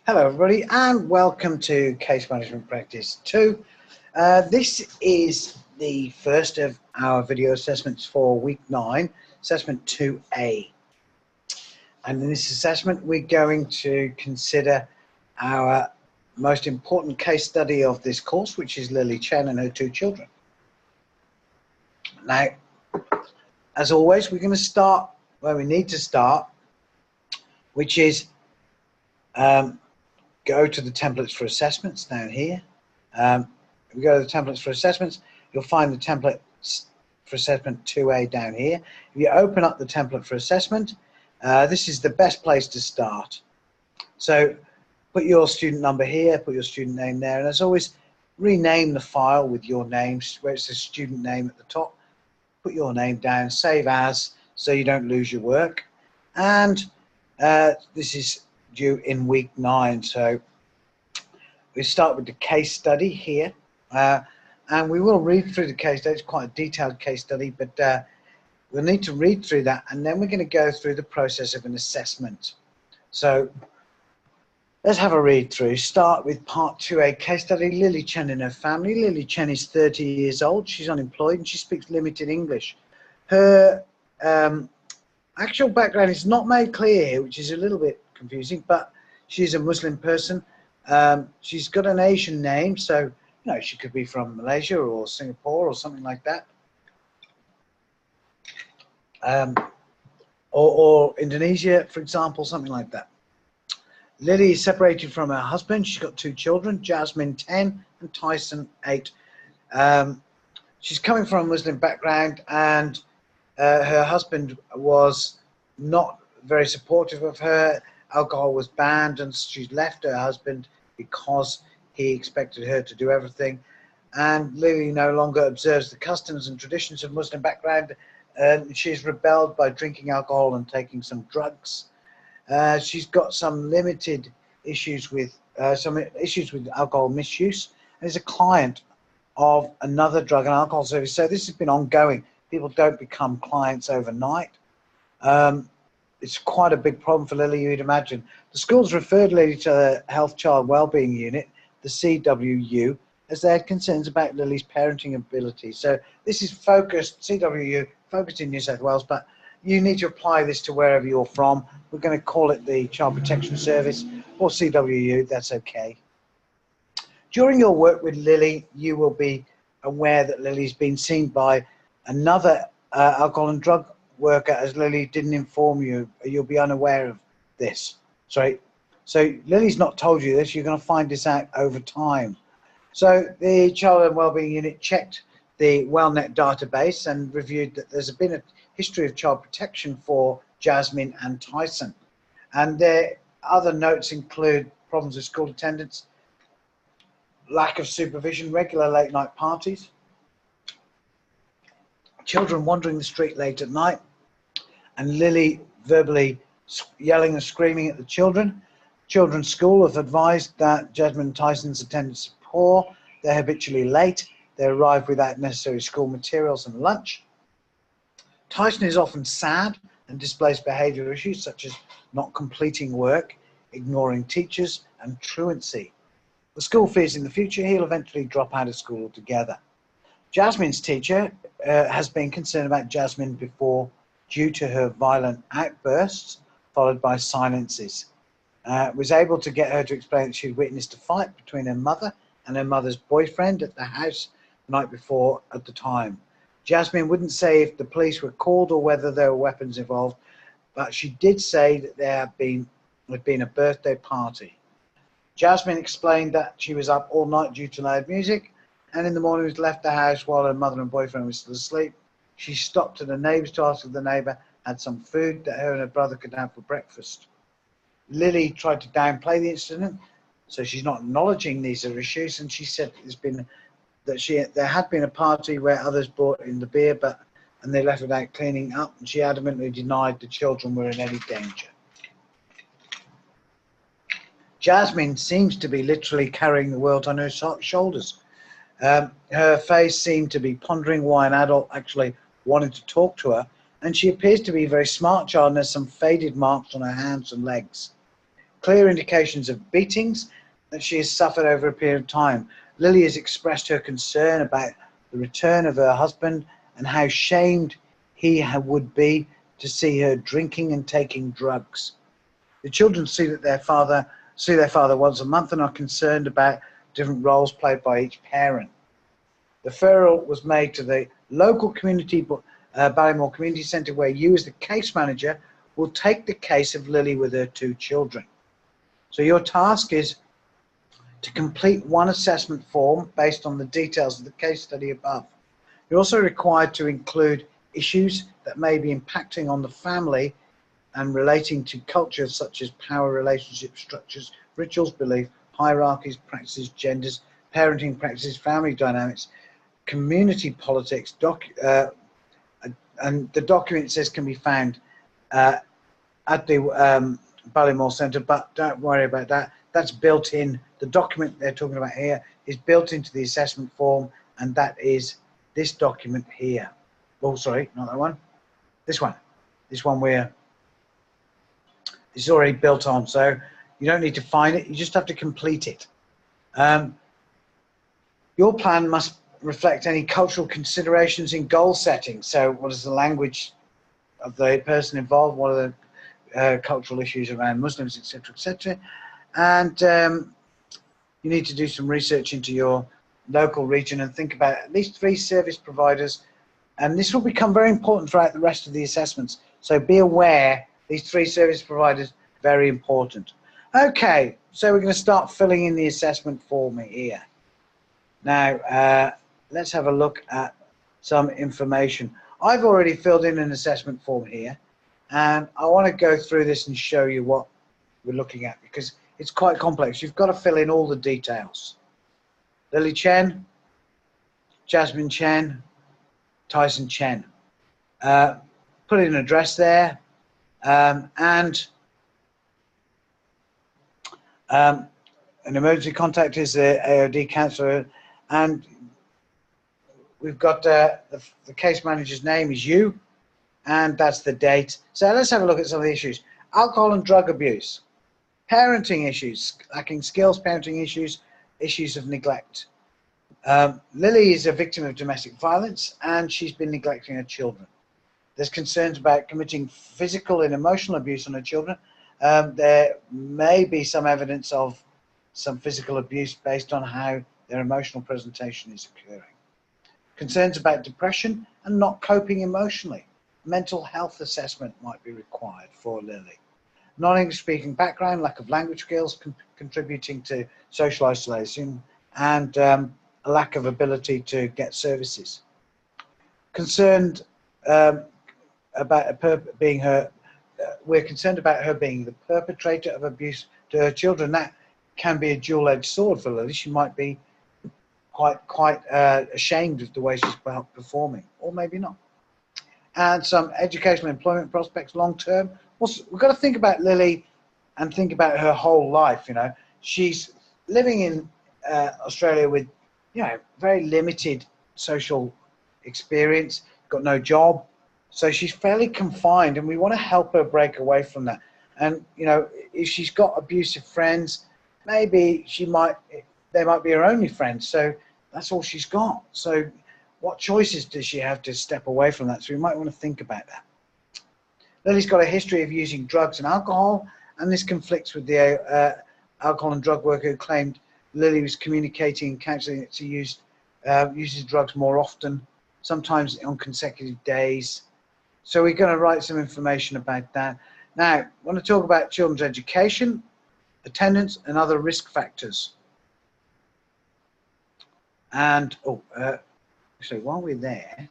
Hello everybody and welcome to Case Management Practice 2. This is the first of our video assessments for week 9, assessment 2A. And in this assessment we're going to consider our most important case study of this course, which is Lily Chen and her 2 children. Now, as always, we're going to start where we need to start, which is go to the templates for assessments down here. If we go to the templates for assessments, you'll find the templates for assessment 2A down here. If you open up the template for assessment, this is the best place to start. So put your student number here, put your student name there, and as always, rename the file with your name, where it says student name at the top. Put your name down, save as, so you don't lose your work. And this is due in week 9, so we start with the case study here, and we will read through the case study. It's quite a detailed case study, but we'll need to read through that, and then we're going to go through the process of an assessment. So let's have a read through. Start with part 2A case study. Lily Chen and her family. Lily Chen is 30 years old. She's unemployed and she speaks limited English. Her actual background is not made clear here, which is a little bit confusing, but she's a Muslim person. She's got an Asian name, so you know, she could be from Malaysia or Singapore or something like that, or Indonesia, for example, something like that. Lily is separated from her husband. She's got 2 children, Jasmine 10 and Tyson 8. She's coming from a Muslim background, and her husband was not very supportive of her. Alcohol was banned, and she's left her husband because he expected her to do everything. And Lily no longer observes the customs and traditions of Muslim background. She's rebelled by drinking alcohol and taking some drugs. She's got some limited issues with alcohol misuse, and is a client of another drug and alcohol service. So this has been ongoing. People don't become clients overnight. It's quite a big problem for Lily, you'd imagine. The school's referred Lily to the Health Child Wellbeing Unit, the CWU, as they had concerns about Lily's parenting ability. So this is focused, CWU, focused in New South Wales, but you need to apply this to wherever you're from. We're going to call it the Child Protection Service or CWU, that's okay. During your work with Lily, you will be aware that Lily's been seen by another alcohol and drug worker, as Lily didn't inform you. You'll be unaware of this. Sorry. So Lily's not told you this. You're going to find this out over time. So the Child and Wellbeing Unit checked the WellNet database and reviewed that there's been a history of child protection for Jasmine and Tyson. And their other notes include problems with school attendance, lack of supervision, regular late night parties, children wandering the street late at night, and Lily verbally yelling and screaming at the children. Children's school have advised that Jasmine and Tyson's attendance is poor, they're habitually late, they arrive without necessary school materials and lunch. Tyson is often sad and displays behaviour issues such as not completing work, ignoring teachers, and truancy. The school fears in the future he'll eventually drop out of school altogether. Jasmine's teacher has been concerned about Jasmine before due to her violent outbursts followed by silences. Was able to get her to explain that she'd witnessed a fight between her mother and her mother's boyfriend at the house the night before at the time. Jasmine wouldn't say if the police were called or whether there were weapons involved, but she did say that there had been a birthday party. Jasmine explained that she was up all night due to loud music, and in the morning was left the house while her mother and boyfriend were still asleep. She stopped at a neighbour's to ask if the neighbour had some food that her and her brother could have for breakfast. Lily tried to downplay the incident, so she's not acknowledging these are issues, and she said there had been a party where others brought in the beer, and they left without cleaning up, and she adamantly denied the children were in any danger. Jasmine seems to be literally carrying the world on her shoulders. Her face seemed to be pondering why an adult actually wanted to talk to her, and she appears to be a very smart child and has some faded marks on her hands and legs. clear indications of beatings that she has suffered over a period of time. Lily has expressed her concern about the return of her husband and how shamed he would be to see her drinking and taking drugs. The children see their father once a month and are concerned about different roles played by each parent. The referral was made to the local community, Ballymore Community Centre, where you as the case manager will take the case of Lily with her 2 children. So your task is to complete one assessment form based on the details of the case study above. You're also required to include issues that may be impacting on the family and relating to cultures such as power relationship structures, rituals, belief, hierarchies, practices, genders, parenting practices, family dynamics, community politics, and the document says can be found at the Ballymore Centre, but don't worry about that. That's built in. The document they're talking about here is built into the assessment form, and that is this document here. Oh, sorry, not that one. This one. This one where it's already built on, so you don't need to find it. You just have to complete it. Your plan must reflect any cultural considerations in goal setting. So what is the language of the person involved? What are the cultural issues around Muslims, etc., etc.? And you need to do some research into your local region and think about at least 3 service providers. And this will become very important throughout the rest of the assessments. So be aware, these 3 service providers, very important. Okay, so we're going to start filling in the assessment form here. Now, let's have a look at some information. I've already filled in an assessment form here, and I want to go through this and show you what we're looking at, because it's quite complex. You've got to fill in all the details. Lily Chen, Jasmine Chen, Tyson Chen. Put in an address there, and an emergency contact is the AOD counsellor, and we've got the case manager's name is you, and that's the date. So let's have a look at some of the issues. Alcohol and drug abuse, parenting issues, lacking skills, parenting issues, issues of neglect. Lily is a victim of domestic violence, and she's been neglecting her children. There's concerns about committing physical and emotional abuse on her children. There may be some evidence of some physical abuse based on how their emotional presentation is occurring. Concerns about depression and not coping emotionally. Mental health assessment might be required for Lily. Non-English speaking background, lack of language skills contributing to social isolation, and a lack of ability to get services. Concerned about we're concerned about her being the perpetrator of abuse to her children. That can be a dual-edged sword for Lily. She might be quite ashamed of the way she's performing, or maybe not. And some educational employment prospects long-term. We've got to think about Lily and think about her whole life. You know, she's living in Australia with, you know, very limited social experience, got no job. So she's fairly confined, and we want to help her break away from that. And, you know, if she's got abusive friends, maybe they might be her only friends. So that's all she's got. So what choices does she have to step away from that? So we might want to think about that. Lily's got a history of using drugs and alcohol, and this conflicts with the alcohol and drug worker who claimed Lily was communicating and counselling that she uses drugs more often, sometimes on consecutive days. So we're going to write some information about that. Now, I want to talk about children's education, attendance, and other risk factors. And, so while we're there,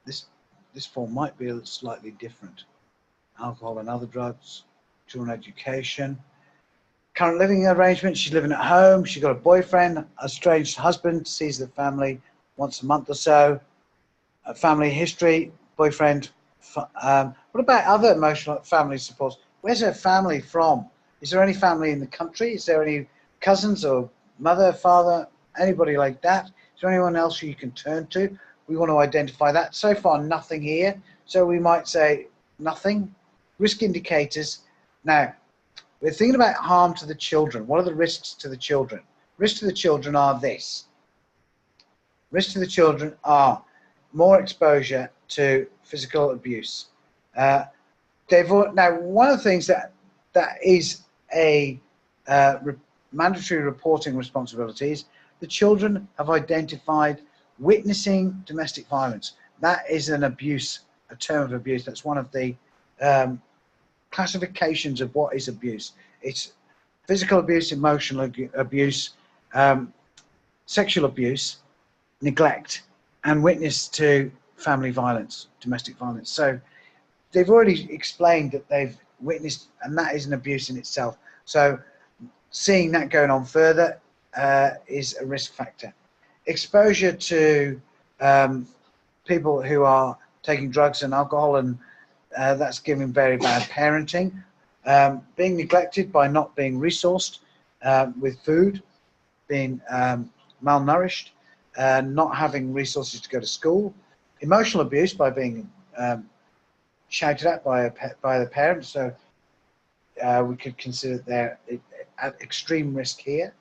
this form might be slightly different. Alcohol and other drugs, children education. Current living arrangement, she's living at home, she's got a boyfriend, a estranged husband, sees the family once a month or so. Family history, boyfriend. What about other emotional family supports? Where's her family from? Is there any family in the country? Is there any cousins or mother, father, anybody like that? Is there anyone else you can turn to? We want to identify that. So far, nothing here. So we might say nothing. Risk indicators Now, we're thinking about harm to the children. What are the risks to the children? Risks to the children are this. Risks to the children are more exposure to physical abuse. Now, one of the things that is a mandatory reporting responsibilities, the children have identified witnessing domestic violence. That is an abuse, a term of abuse. That's one of the classifications of what is abuse. It's physical abuse, emotional abuse, sexual abuse, neglect, and witness to family violence, domestic violence. So they've already explained that they've witnessed, and that is an abuse in itself. So seeing that going on further is a risk factor. Exposure to people who are taking drugs and alcohol, and that's giving very bad parenting. Being neglected by not being resourced with food, being malnourished, not having resources to go to school. Emotional abuse by being shouted at by the parents. So we could consider they're at extreme risk here.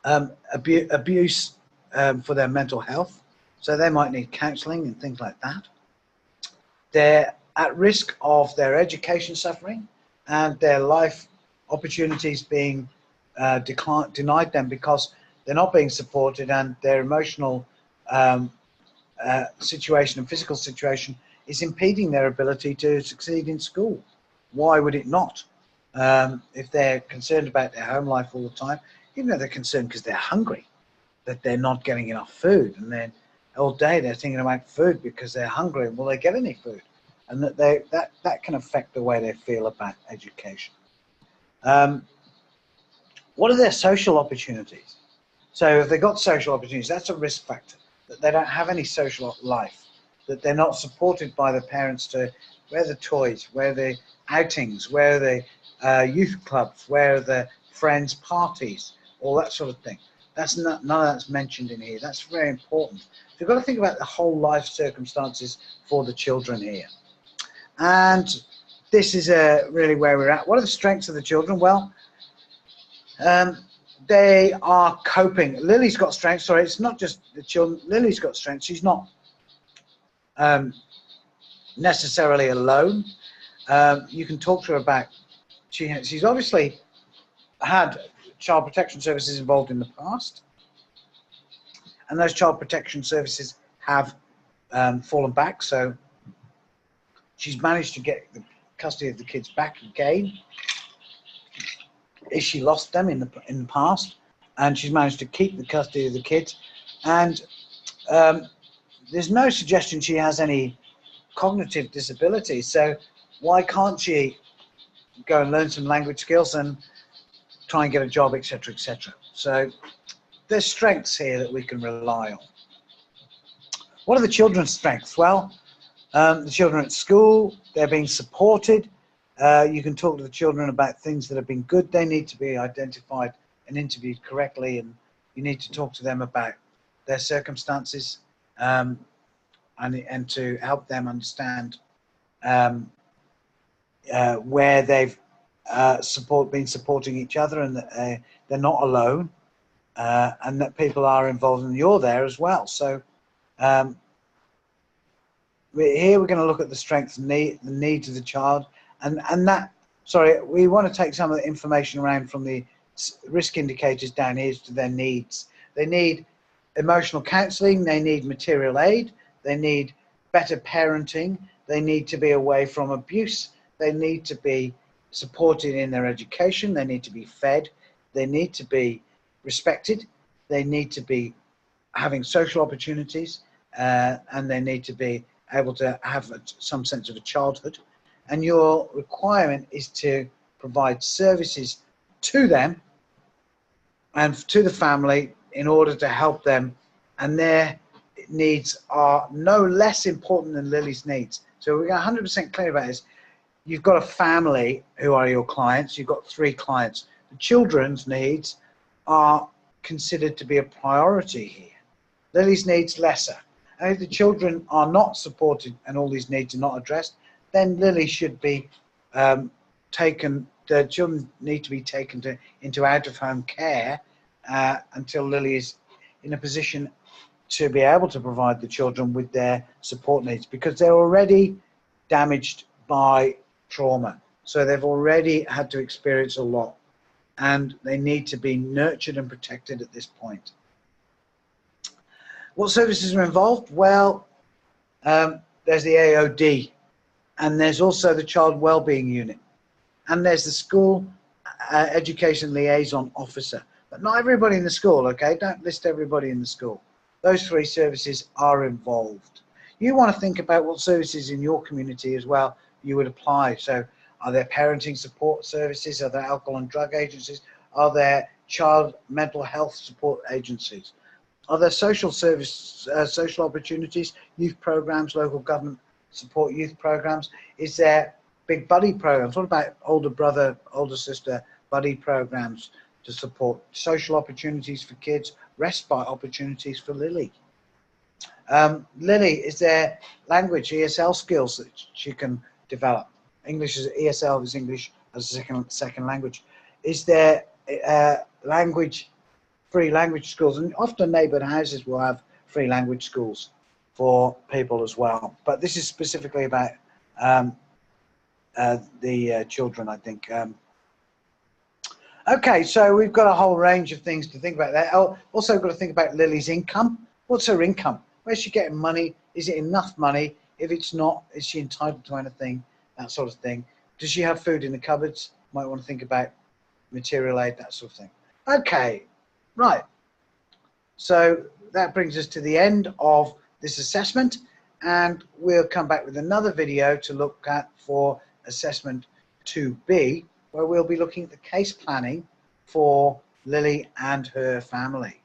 Abuse for their mental health, so they might need counselling and things like that. They're at risk of their education suffering and their life opportunities being denied them because they're not being supported, and their emotional situation and physical situation is impeding their ability to succeed in school. Why would it not? If they're concerned about their home life all the time, even though they're concerned because they're hungry, that they're not getting enough food, and then all day they're thinking about food because they're hungry and will they get any food, and that can affect the way they feel about education. What are their social opportunities? So if they've got social opportunities, that's a risk factor, that they don't have any social life, that they're not supported by the parents to where the toys, where the outings, where the youth clubs, where the friends' parties, all that sort of thing. That's none of that's mentioned in here. That's very important. So you've got to think about the whole life circumstances for the children here. And this is really where we're at. What are the strengths of the children? Well, they are coping. Lily's got strengths. Sorry, it's not just the children. Lily's got strengths. She's not necessarily alone. You can talk to her about. She's obviously had child protection services involved in the past, and those child protection services have fallen back. So she's managed to get the custody of the kids back again. She lost them in the past, and she's managed to keep the custody of the kids. And there's no suggestion she has any cognitive disability. So why can't she go and learn some language skills and try and get a job, etc., etc.? So there's strengths here that we can rely on. What are the children's strengths? Well, the children at school, they're being supported. You can talk to the children about things that have been good. They need to be identified and interviewed correctly, and you need to talk to them about their circumstances and to help them understand where they've been supporting each other, and that they're not alone, and that people are involved, and you're there as well. So here we're going to look at the strengths and the needs of the child, and that, sorry, we want to take some of the information around from the risk indicators down here to their needs. They need emotional counselling, they need material aid, they need better parenting, they need to be away from abuse, they need to be supported in their education, they need to be fed, they need to be respected, they need to be having social opportunities, and they need to be able to have some sense of a childhood. And your requirement is to provide services to them and to the family in order to help them, and their needs are no less important than Lily's needs. So we're 100% clear about this. You've got a family who are your clients. You've got 3 clients. The children's needs are considered to be a priority here. Lily's needs lesser. And if the children are not supported and all these needs are not addressed, then Lily should be taken. The children need to be taken into out-of-home care until Lily is in a position to be able to provide the children with their support needs, because they're already damaged by trauma. So they've already had to experience a lot, and they need to be nurtured and protected at this point. What services are involved? Well, there's the AOD, and there's also the Child Wellbeing Unit, and there's the School Education Liaison Officer. But not everybody in the school, okay? Don't list everybody in the school. Those three services are involved. You want to think about what services in your community as well you would apply. So are there parenting support services? Are there alcohol and drug agencies? Are there child mental health support agencies? Are there social service, social opportunities, youth programs, local government support youth programs? Is there big buddy programs? What about older brother, older sister buddy programs to support social opportunities for kids, respite opportunities for Lily? Lily, is there language, ESL skills that she can develop? English is ESL is English as a second language. Is there free language schools? And often neighbourhood houses will have free language schools for people as well. But this is specifically about the children, I think. Okay, so we've got a whole range of things to think about there. Also got to think about Lily's income. What's her income? Where's she getting money? Is it enough money? If it's not, is she entitled to anything? That sort of thing. Does she have food in the cupboards? Might want to think about material aid, that sort of thing. Okay, right. So that brings us to the end of this assessment, and we'll come back with another video to look at for assessment 2B, where we'll be looking at the case planning for Lily and her family.